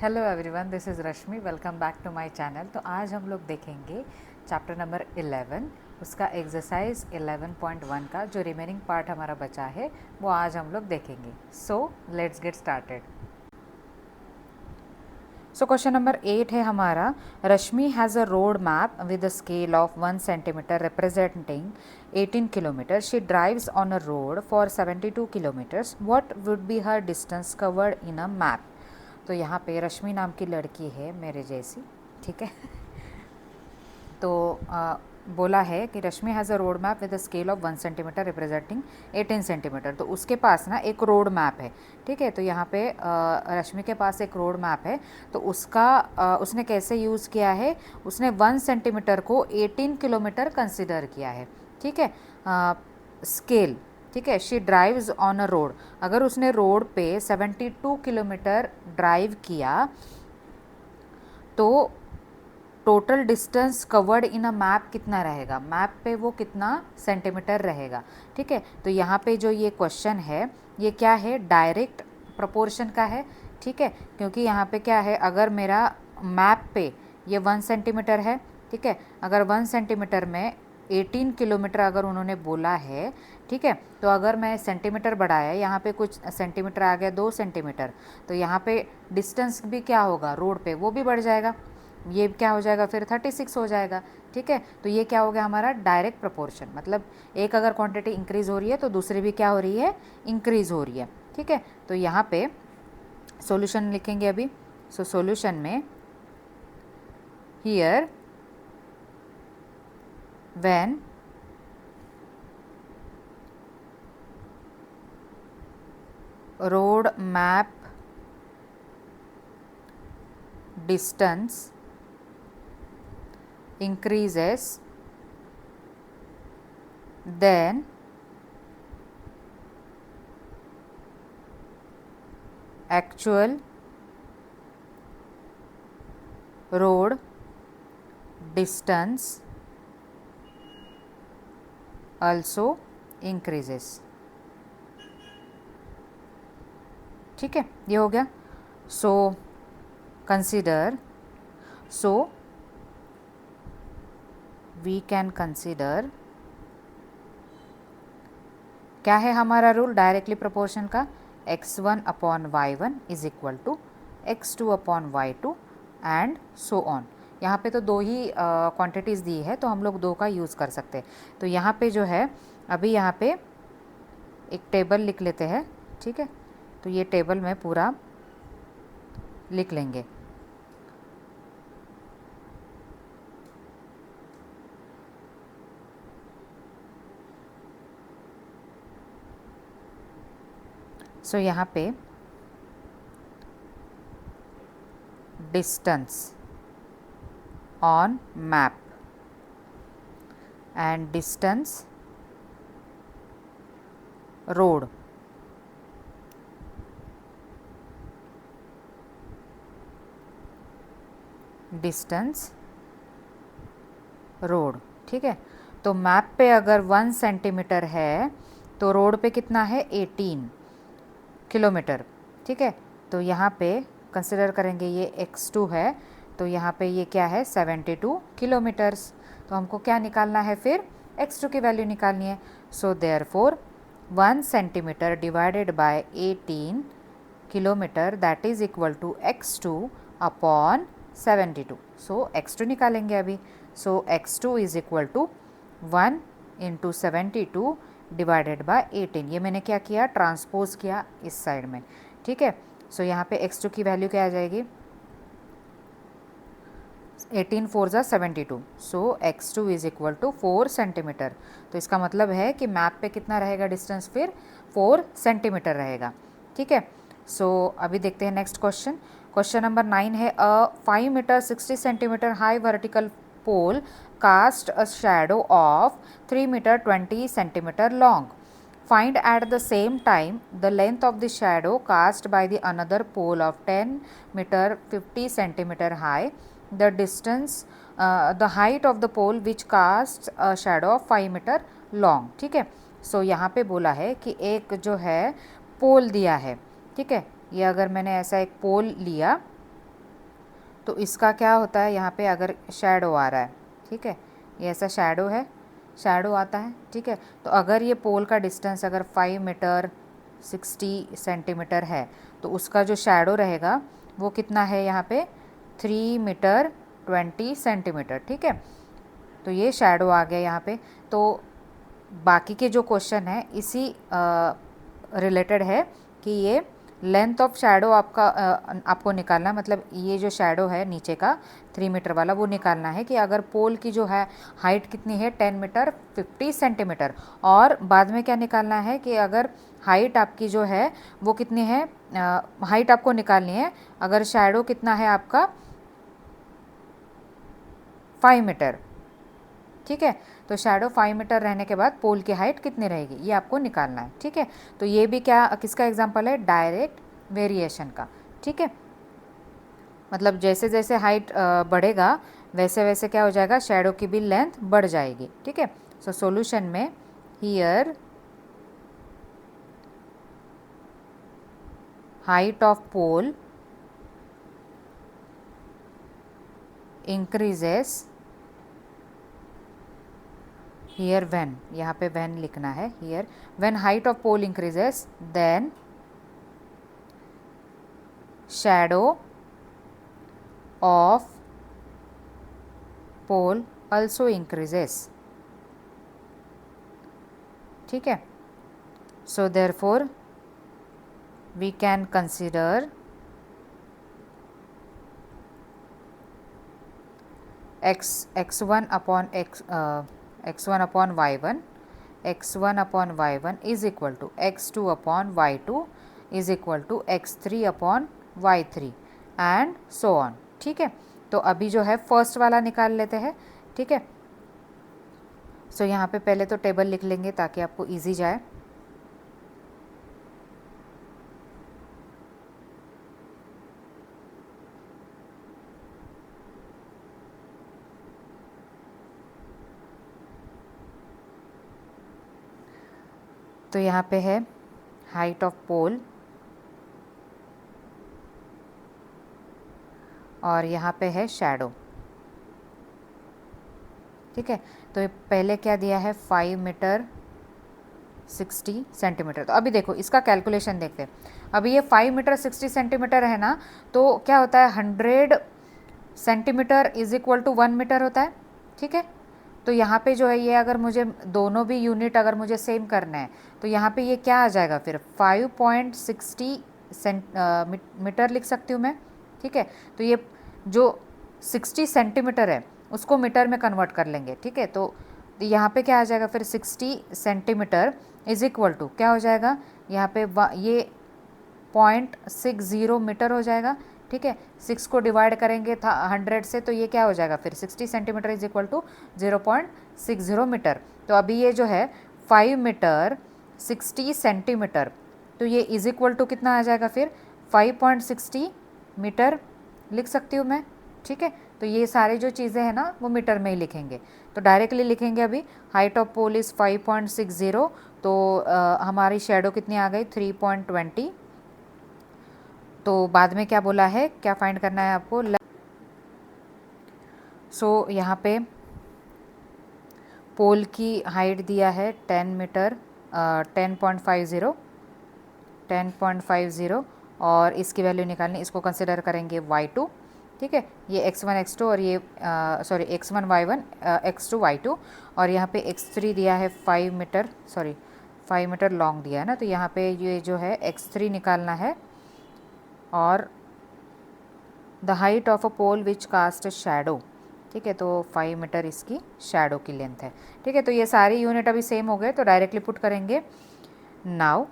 Hello everyone, this is Rashmi. Welcome back to my channel. तो आज हम लोग देखेंगे चैप्टर नंबर 11, उसका एक्सरसाइज 11.1 का जो रिमेनिंग पार्ट हमारा बचा है वो आज हम लोग देखेंगे। So let's get started. So question number 8 है हमारा, Rashmi has a road map with a scale of 1 centimetre representing 18 kilometre. She drives on a road for 72 kilometres. What would be her distance covered in a map. तो यहाँ पे रश्मि नाम की लड़की है मेरे जैसी, ठीक है। तो बोला है कि Rashmi has a road map with a scale of 1 centimetre representing 18 centimetre. तो उसके पास ना एक रोड मैप है, ठीक है। तो यहाँ पे रश्मि के पास एक रोड मैप है। तो उसका उसने कैसे यूज़ किया है, उसने 1 सेंटीमीटर को 18 किलोमीटर कंसिडर किया है, ठीक है। स्केल, ठीक है। She drives on a road, अगर उसने रोड पे 72 किलोमीटर ड्राइव किया तो total distance covered in a map कितना रहेगा, मैप पे वो कितना सेंटीमीटर रहेगा, ठीक है। तो यहाँ पे जो ये क्वेश्चन है ये क्या है, डायरेक्ट प्रोपोर्शन का है, ठीक है। क्योंकि यहाँ पे क्या है, अगर मेरा मैप पे ये 1 सेंटीमीटर है, ठीक है। अगर 1 सेंटीमीटर में 18 किलोमीटर अगर उन्होंने बोला है, ठीक है। तो अगर मैं सेंटीमीटर बढ़ाया, यहाँ पे कुछ सेंटीमीटर आ गया 2 सेंटीमीटर, तो यहाँ पे डिस्टेंस भी क्या होगा रोड पे, वो भी बढ़ जाएगा। ये क्या हो जाएगा फिर 36 हो जाएगा, ठीक है। तो ये क्या हो गया हमारा डायरेक्ट प्रोपोर्शन, मतलब एक अगर क्वांटिटी इंक्रीज़ हो रही है तो दूसरी भी क्या हो रही है, इंक्रीज़ हो रही है, ठीक है। तो यहाँ पे सॉल्यूशन लिखेंगे अभी। सो सॉल्यूशन में here when road map distance increases, then actual road distance also increases, ठीक है। ये हो गया। So consider, so we can consider, क्या है हमारा रूल डायरेक्टली प्रोपोर्शन का, x1 upon y1 is equal to x2 upon y2 and so on. यहाँ पे तो दो ही क्वांटिटीज़ दी है तो हम लोग दो का यूज़ कर सकते हैं। तो यहाँ पे जो है अभी यहाँ पे एक टेबल लिख लेते हैं, ठीक है। तो ये टेबल में पूरा लिख लेंगे। सो यहाँ पे distance on map and distance road, distance road, ठीक है। तो मैप पे अगर 1 सेंटीमीटर है तो रोड पे कितना है 18 किलोमीटर, ठीक है। तो यहाँ पे कंसिडर करेंगे ये x2 है, तो यहाँ पे ये क्या है 72 किलोमीटर्स। तो हमको क्या निकालना है फिर, x2 की वैल्यू निकालनी है। So therefore 1 centimetre divided by 18 kilometre that is equal to x2 upon 72। So x2 निकालेंगे अभी। So x2 is equal to 1 into 72 divided by 18। ये मैंने क्या किया, ट्रांसपोज किया इस साइड में, ठीक है। सो यहाँ पे x2 की वैल्यू क्या आ जाएगी, 18 फोर ज़ा 72। So x2 is equal to 4 centimetre. तो इसका मतलब है कि मैप पे कितना रहेगा डिस्टेंस फिर 4 सेंटीमीटर रहेगा, ठीक है। सो अभी देखते हैं नेक्स्ट क्वेश्चन। क्वेश्चन नंबर 9 है, a 5 metre 60 centimetre high vertical pole cast a shadow of 3 metre 20 centimetre long. Find at the same time the length of the shadow cast by the another pole of 10 meter 50 centimeter high, the distance the height of the pole which casts a shadow of 5 meter long, ठीक है। सो यहाँ पे बोला है कि एक जो है पोल दिया है, ठीक है। ये अगर मैंने ऐसा एक पोल लिया तो इसका क्या होता है, यहाँ पे अगर शैडो आ रहा है, ठीक है, ये ऐसा शैडो है, शैडो आता है, ठीक है। तो अगर ये पोल का डिस्टेंस अगर 5 मीटर 60 सेंटीमीटर है तो उसका जो शैडो रहेगा वो कितना है यहाँ पे 3 मीटर 20 सेंटीमीटर, ठीक है। तो ये शैडो आ गया यहाँ पे। तो बाकी के जो क्वेश्चन है इसी रिलेटेड है कि ये लेंथ ऑफ शैडो आपको निकालना, मतलब ये जो शैडो है नीचे का 3 मीटर वाला वो निकालना है कि अगर पोल की जो है हाइट कितनी है 10 मीटर 50 सेंटीमीटर, और बाद में क्या निकालना है कि अगर हाइट आपकी जो है वो कितनी है, हाइट आपको निकालनी है अगर शैडो कितना है आपका 5 मीटर, ठीक है। तो शैडो 5 मीटर रहने के बाद पोल की हाइट कितनी रहेगी ये आपको निकालना है, ठीक है। तो ये भी क्या किसका एग्जांपल है, डायरेक्ट वेरिएशन का, ठीक है। मतलब जैसे जैसे हाइट बढ़ेगा वैसे वैसे क्या हो जाएगा, शैडो की भी लेंथ बढ़ जाएगी, ठीक है। सो सॉल्यूशन में here height of pole increases, here when, यहाँ पे व्हेन लिखना है, here when height of pole increases then shadow of pole also increases, ठीक है। सो therefore we can consider x1 upon x1 upon y1, x1 upon y1 is equal to x2 upon y2 is equal to x3 upon y3 and so on, ठीक है। तो अभी जो है first वाला निकाल लेते हैं, ठीक है। सो यहाँ पे पहले तो टेबल लिख लेंगे ताकि आपको इजी जाए। तो यहाँ पे है हाइट ऑफ पोल और यहाँ पे है शैडो, ठीक है। तो पहले क्या दिया है 5 मीटर 60 सेंटीमीटर। तो अभी देखो इसका कैलकुलेशन देखते हैं। अभी ये 5 मीटर 60 सेंटीमीटर है ना, तो क्या होता है 100 centimetre is equal to 1 metre होता है, ठीक है। तो यहाँ पे जो है ये अगर मुझे दोनों भी यूनिट अगर मुझे सेम करना है तो यहाँ पे ये क्या आ जाएगा फिर 5.60 मीटर लिख सकती हूँ मैं, ठीक है। तो ये जो 60 सेंटीमीटर है उसको मीटर में कन्वर्ट कर लेंगे, ठीक है। तो यहाँ पे क्या आ जाएगा फिर 60 सेंटीमीटर इज इक्वल टू क्या हो जाएगा, यहाँ पे ये 0.60 मीटर हो जाएगा, ठीक है। 6 को डिवाइड करेंगे 100 से तो ये क्या हो जाएगा फिर 60 centimetre is equal to 0.60 metre. तो अभी ये जो है 5 मीटर 60 सेंटीमीटर, तो ये इज इक्वल टू कितना आ जाएगा फिर 5.60 मीटर लिख सकती हूँ मैं, ठीक है। तो ये सारे जो चीज़ें हैं ना वो मीटर में ही लिखेंगे। तो डायरेक्टली लिखेंगे अभी हाइट ऑफ पोल इज़ 5.60, तो हमारी शैडो कितनी आ गई 3.20। तो बाद में क्या बोला है, क्या फाइंड करना है आपको। सो यहाँ पे पोल की हाइट दिया है 10 मीटर 10.50 और इसकी वैल्यू निकालनी, इसको कंसिडर करेंगे y2, ठीक है। ये x1 x2 और ये sorry x1 y1 x2 y2 और यहाँ पे x3 दिया है 5 मीटर लॉन्ग दिया है ना, तो यहाँ पे ये जो है x3 निकालना है और the height of a pole which cast shadow, ठीक है। तो 5 मीटर इसकी शैडो की लेंथ है, ठीक है। तो ये सारी यूनिट अभी सेम हो गए तो डायरेक्टली पुट करेंगे। Now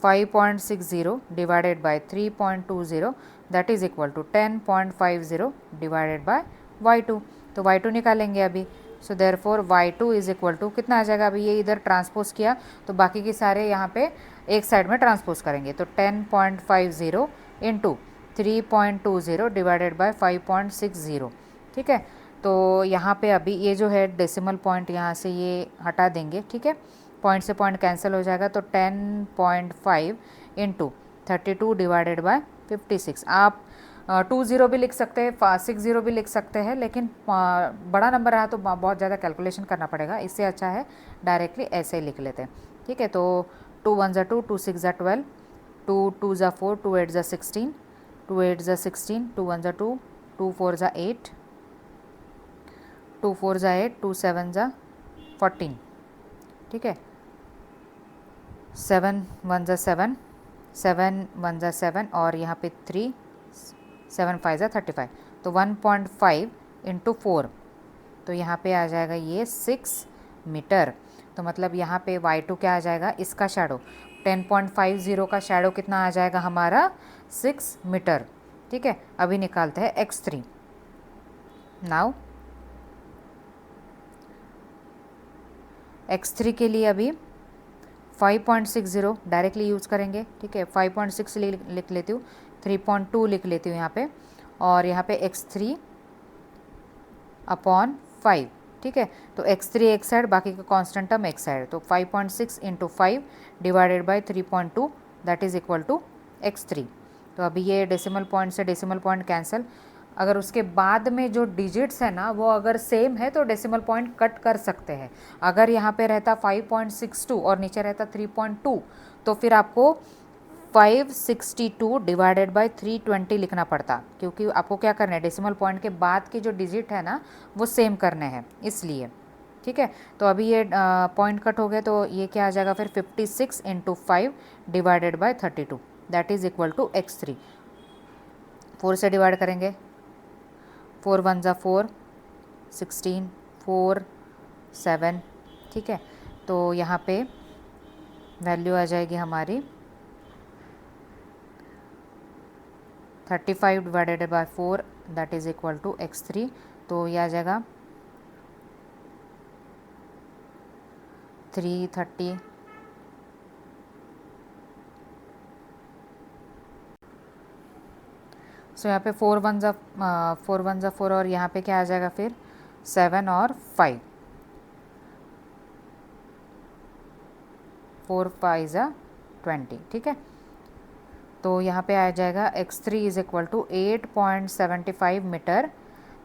5.60 divided by 3.20 that is equal to 10.50 divided by y2। तो y2 निकालेंगे अभी। So therefore y2 is equal to कितना आ जाएगा, अभी ये इधर ट्रांसपोज किया तो बाकी के सारे यहाँ पे एक साइड में ट्रांसपोज करेंगे। तो 10.50 इंटू 3.20 डिवाइडेड बाय 5.60, ठीक है। तो यहाँ पे अभी ये जो है डेसिमल पॉइंट यहाँ से ये हटा देंगे, ठीक है। पॉइंट से पॉइंट कैंसिल हो जाएगा तो 10.5 इंटू 32 डिवाइडेड बाय 56। आप 20 भी लिख सकते हैं, 60 भी लिख सकते हैं, लेकिन बड़ा नंबर आया तो बहुत ज़्यादा कैलकुलेशन करना पड़ेगा, इससे अच्छा है डायरेक्टली ऐसे ही लिख लेते हैं। ठीक है, तो 2 1 ज़ा 2, 2 6 ज़ा 12, 2 2 ज़ा 4, 2 8 ज़ा 16, 2 8 ज़ा 16, 2 1 ज़ा 2, 2 4 ज़ा 8, 2 4 ज़ा 8, 2 7 ज़ा 14। ठीक है, 7 1 ज़ा 7, 7 1 ज़ा 7, और यहाँ पे 3, 7 5 ज़ा 35, तो 1.5 इंटू 4, तो यहाँ पे आ जाएगा ये 6 मीटर। तो मतलब यहाँ पे y2 क्या आ जाएगा, इसका शैडो 10.50 का शैडो कितना आ जाएगा हमारा, 6 मीटर। ठीक है, अभी निकालते हैं x3। नाउ x3 के लिए अभी 5.60 डायरेक्टली यूज़ करेंगे। ठीक है, 5.6 लिख लेती हूँ, 3.2 लिख लेती हूँ यहाँ पे, और यहाँ पे x3 अपॉन 5। ठीक है, तो x3 एक साइड, बाकी का कांस्टेंट टर्म एक साइड, तो 5.6 into 5 divided by 3.2 that is equal to x3। तो अभी ये डेसिमल पॉइंट से डेसिमल पॉइंट कैंसिल, अगर उसके बाद में जो डिजिट्स है ना वो अगर सेम है तो डेसिमल पॉइंट कट कर सकते हैं। अगर यहाँ पे रहता 5.62 और नीचे रहता 3.2, तो फिर आपको 562 डिवाइडेड बाई 320 लिखना पड़ता, क्योंकि आपको क्या करना है, डेसिमल पॉइंट के बाद के जो डिजिट है ना वो सेम करने हैं, इसलिए। ठीक है, तो अभी ये पॉइंट कट हो गए, तो ये क्या आ जाएगा फिर 56 into 5 divided by 32 that is equal to x3। 4 से डिवाइड करेंगे, 4 1 ज़ा 4, 16, 4 7। ठीक है, तो यहाँ पे वैल्यू आ जाएगी हमारी 35 divided by 4 that is equal to x3। तो यह आ जाएगा 330। सो यहाँ पे 4 1 ज़ा 4 और यहाँ पे क्या आ जाएगा फिर 7 और 5, 4 5 ज़ा 20। ठीक है, तो यहाँ पे आ जाएगा x3 is equal to 8.75 metre,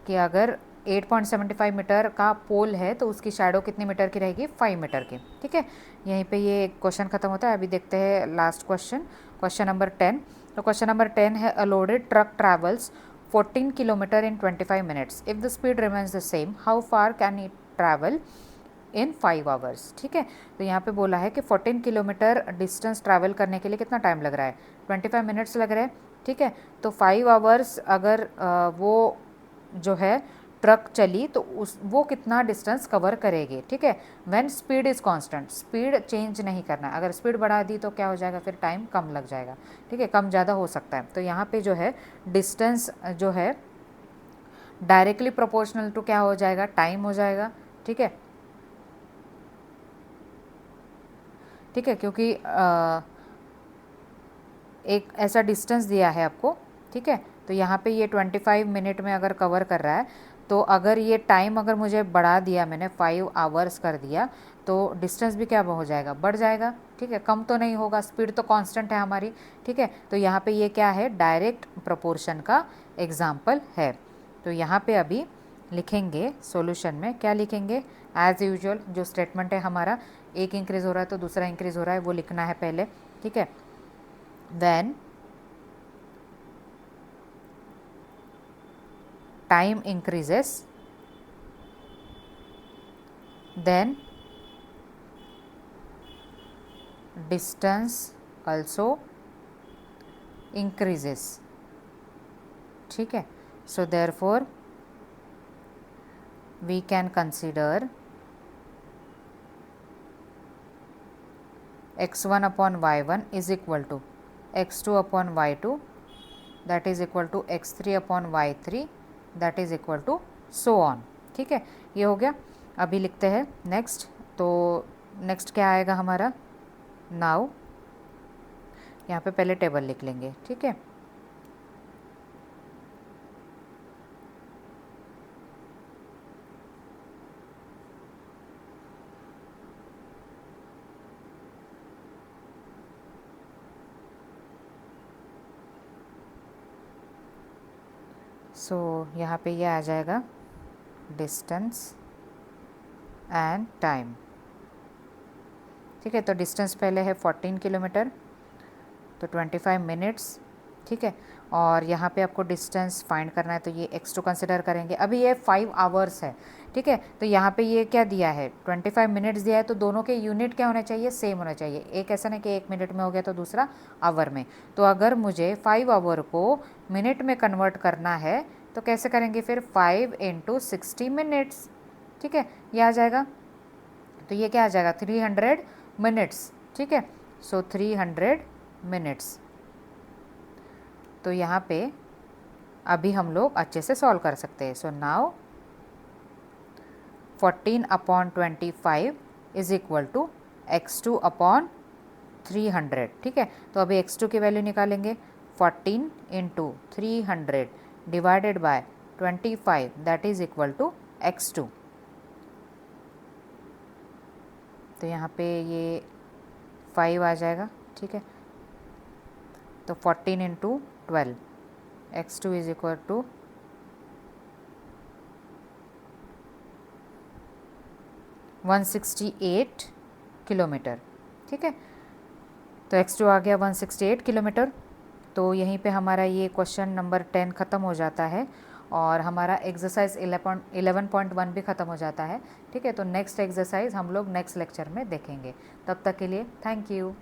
कि अगर 8.75 मीटर का पोल है तो उसकी शैडो कितने मीटर की रहेगी, 5 मीटर की। ठीक है, यहीं पे ये क्वेश्चन खत्म होता है। अभी देखते हैं लास्ट क्वेश्चन, क्वेश्चन नंबर 10। तो क्वेश्चन नंबर 10 है, अ loaded truck travels 14 kilometre in 25 minutes, if the speed remains the same how far can it travel in 5 hours. ठीक है, तो यहाँ पे बोला है कि 14 किलोमीटर डिस्टेंस ट्रैवल करने के लिए कितना टाइम लग रहा है, 25 मिनट्स लग रहे हैं। ठीक है, तो 5 आवर्स अगर वो जो है ट्रक चली तो उस वो कितना डिस्टेंस कवर करेगी। ठीक है, when speed is constant, speed change नहीं करना है, अगर स्पीड बढ़ा दी तो क्या हो जाएगा, फिर टाइम कम लग जाएगा। ठीक है, कम ज़्यादा हो सकता है। तो यहाँ पे जो है डिस्टेंस जो है डायरेक्टली प्रोपोर्शनल टू क्या हो जाएगा, टाइम हो जाएगा। ठीक है, ठीक है, क्योंकि एक ऐसा डिस्टेंस दिया है आपको। ठीक है, तो यहाँ पे ये 25 मिनट में अगर कवर कर रहा है, तो अगर ये टाइम अगर मुझे बढ़ा दिया मैंने, 5 आवर्स कर दिया, तो डिस्टेंस भी क्या हो जाएगा, बढ़ जाएगा। ठीक है, कम तो नहीं होगा, स्पीड तो कांस्टेंट है हमारी। ठीक है, तो यहाँ पे ये क्या है, डायरेक्ट प्रोपोर्शन का एग्जाम्पल है। तो यहाँ पे अभी लिखेंगे सॉल्यूशन में, क्या लिखेंगे, एज़ यूजुअल जो स्टेटमेंट है हमारा, एक इंक्रीज़ हो रहा है तो दूसरा इंक्रीज़ हो रहा है, वो लिखना है पहले। ठीक है, when time increases then distance also increases। ठीक है, so therefore we can consider x1 upon y1 is equal to x2 upon y2 that is equal to x3 upon y3 that is equal to so on। ठीक है, ये हो गया। अभी लिखते हैं नेक्स्ट। तो नेक्स्ट क्या आएगा हमारा, नाउ यहाँ पे पहले टेबल लिख लेंगे। ठीक है, सो यहाँ पे ये आ जाएगा डिस्टेंस एंड टाइम। ठीक है, तो डिस्टेंस पहले है 14 किलोमीटर, तो 25 मिनट्स। ठीक है, और यहाँ पे आपको डिस्टेंस फाइंड करना है, तो ये x2 कंसिडर करेंगे। अभी ये 5 आवर्स है। ठीक है, तो यहाँ पे ये क्या दिया है, 25 मिनट्स दिया है, तो दोनों के यूनिट क्या होना चाहिए, सेम होना चाहिए। एक ऐसा नहीं कि 1 मिनट में हो गया तो दूसरा आवर में। तो अगर मुझे 5 आवर को मिनट में कन्वर्ट करना है तो कैसे करेंगे फिर, 5 × 60 मिनट्स। ठीक है, ये आ जाएगा, तो ये क्या आ जाएगा, 300 मिनट्स। ठीक है, सो 300 मिनट्स। तो यहाँ पे अभी हम लोग अच्छे से सॉल्व कर सकते हैं। So now 14/25 is equal to x2 / 300। ठीक है, तो अभी x2 की वैल्यू निकालेंगे, 14 × 300 divided by 25, that is equal to x2। तो यहाँ पे ये 5 आ जाएगा। ठीक है, तो 14 × 12, x2 is equal to 168 kilometre. ठीक है, तो x2 आ गया 168 किलोमीटर। तो यहीं पे हमारा ये क्वेश्चन नंबर 10 ख़त्म हो जाता है और हमारा एक्सरसाइज 11.1 भी ख़त्म हो जाता है। ठीक है, तो नेक्स्ट एक्सरसाइज हम लोग नेक्स्ट लेक्चर में देखेंगे। तब तक के लिए थैंक यू।